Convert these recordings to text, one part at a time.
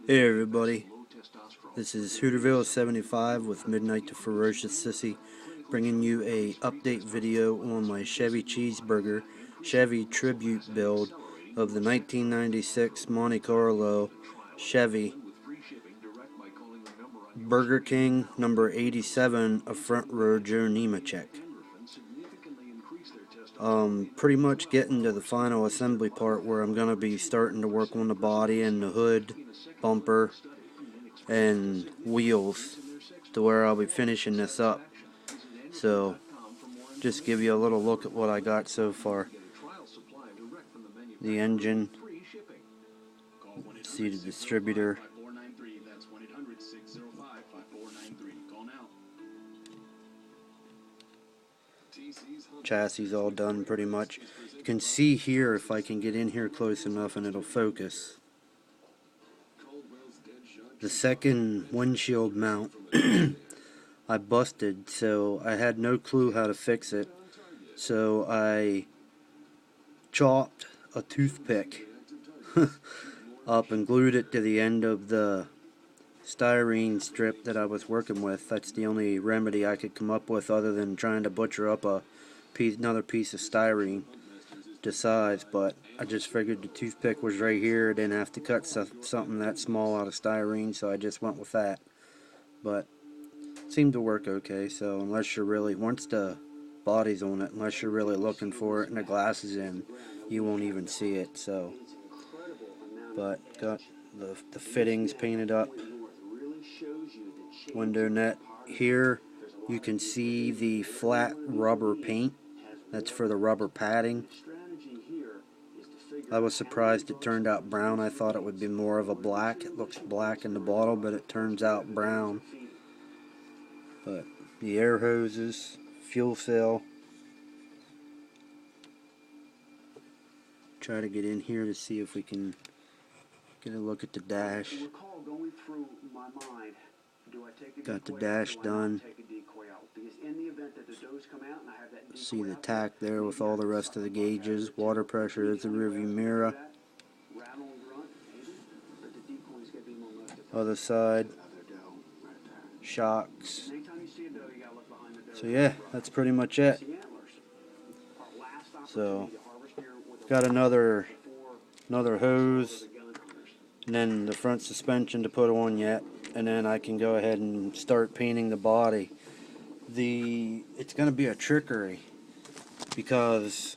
Hey everybody, this is Hooterville75 with Midnight to Ferocious Sissy, bringing you a update video on my Chevy Cheeseburger Chevy tribute build of the 1996 Monte Carlo Chevy Burger King number 87 of Front Row Joe Nemechek. Pretty much getting to the final assembly part where I'm going to be starting to work on the body and the hood, bumper, and wheels to where I'll be finishing this up. So, just give you a little look at what I got so far. The engine, see the distributor, chassis all done pretty much. You can see here, if I can get in here close enough and it'll focus, the second windshield mount I busted, so I had no clue how to fix it. So I chopped a toothpick up and glued it to the end of the styrene strip that I was working with. That's the only remedy I could come up with other than trying to butcher up another piece of styrene to size, but I just figured the toothpick was right here. I didn't have to cut something that small out of styrene, so I just went with that. But it seemed to work okay. So unless you're really, once the body's on it, unless you're really looking for it and the glass is in, you won't even see it. So, but got the fittings painted up, window net here. You can see the flat rubber paint. That's for the rubber padding. I was surprised it turned out brown. I thought it would be more of a black. It looks black in the bottle, but it turns out brown. But the air hoses, fuel cell. Try to get in here to see if we can get a look at the dash. Got the dash done. See the tack there with all the rest of the gauges. Water pressure is the rearview mirror. Other side. Shocks. So yeah, that's pretty much it. So got another hose, and then the front suspension to put on yet, and then I can go ahead and start painting the body. It's going to be a trickery because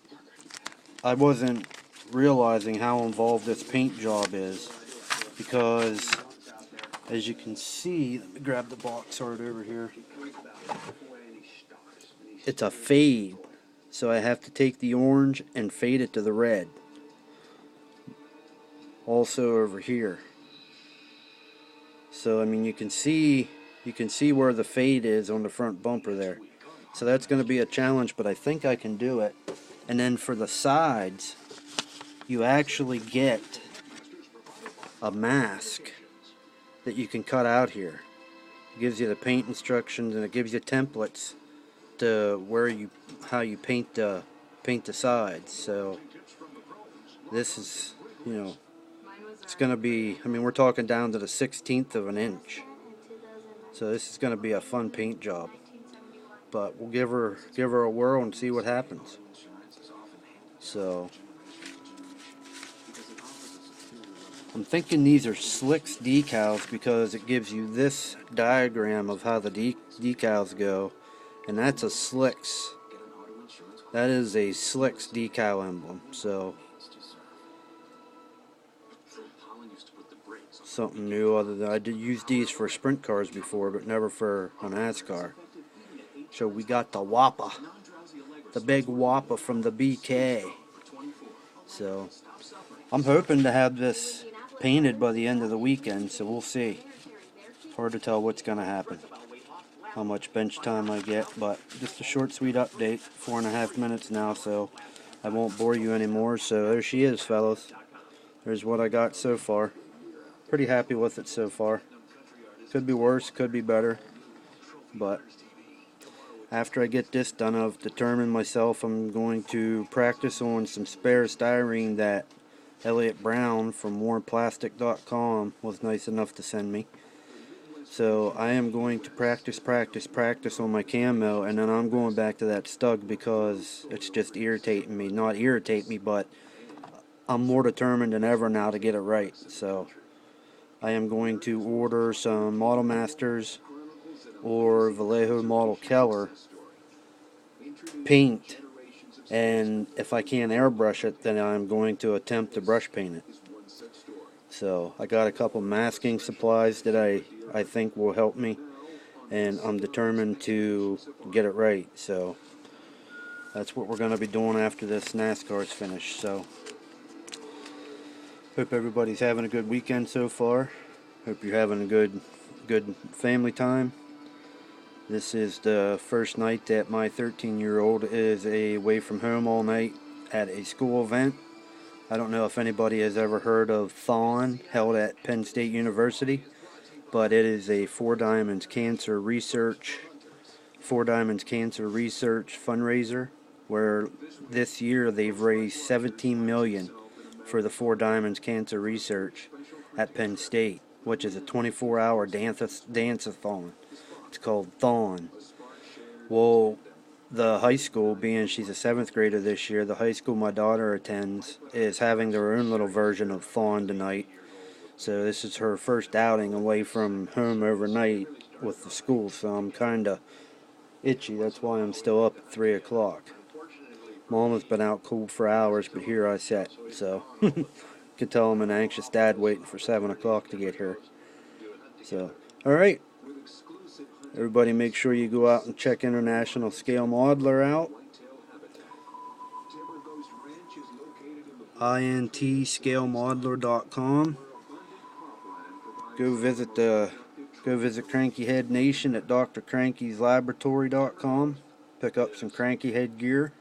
I wasn't realizing how involved this paint job is, because as you can see, let me grab the box art over here. It's a fade, so I have to take the orange and fade it to the red. Also over here. So I mean, you can see where the fade is on the front bumper there. So that's going to be a challenge, but I think I can do it. And then for the sides, you actually get a mask that you can cut out here. It gives you the paint instructions, and it gives you templates to how you paint the sides. So this is, it's going to be, I mean, we're talking down to the 1/16 of an inch. So this is going to be a fun paint job. But we'll give her a whirl and see what happens. So I'm thinking these are Slicks decals because it gives you this diagram of how the decals go, and that's a Slicks. That is a Slicks decal emblem. So something new, other than I did use these for sprint cars before, but never for a NASCAR. So we got the Whopper, the big Whopper from the BK. So I'm hoping to have this painted by the end of the weekend, so we'll see. It's hard to tell what's going to happen, how much bench time I get, but just a short, sweet update. 4.5 minutes now, so I won't bore you anymore. So there she is, fellas. There's what I got so far. Pretty happy with it so far. Could be worse, could be better, but after I get this done, I've determined myself I'm going to practice on some spare styrene that Elliot Brown from warmplastic.com was nice enough to send me. So I am going to practice on my camo, and then I'm going back to that Stug because it's just irritating me. Not irritate me, but I'm more determined than ever now to get it right. So I am going to order some Model Masters or Vallejo Model Keller paint, and if I can't airbrush it, then I'm going to attempt to brush paint it. So I got a couple masking supplies that I think will help me, and I'm determined to get it right. So that's what we're going to be doing after this NASCAR's finished. So hope everybody's having a good weekend so far. Hope you're having a good family time. This is the first night that my 13-year-old is away from home all night at a school event. I don't know if anybody has ever heard of Thon, held at Penn State University, but it is a Four Diamonds Cancer Research fundraiser, where this year they've raised $17 million for the Four Diamonds Cancer Research at Penn State, which is a 24-hour dance-a-thon. It's called Thon. Well, the high school, being she's a 7th grader this year, the high school my daughter attends is having their own little version of Thon tonight. So this is her first outing away from home overnight with the school, so I'm kind of itchy. That's why I'm still up at 3 o'clock. Mom has been out cold for hours, but here I sit, so could tell I'm an anxious dad waiting for 7 o'clock to get here. So, alright. Everybody make sure you go out and check International Scale Modeler out. intscalemodeler.com. Go visit Cranky Head Nation at drcrankyslaboratory.com. Pick up some Cranky Head gear.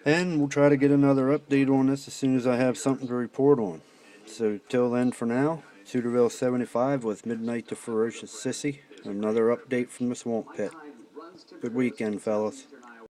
And we'll try to get another update on this as soon as I have something to report on. So till then, for now, Suterville 75 with Midnight to Ferocious Sissy. Another update from the Swamp Pit. Good weekend, fellas.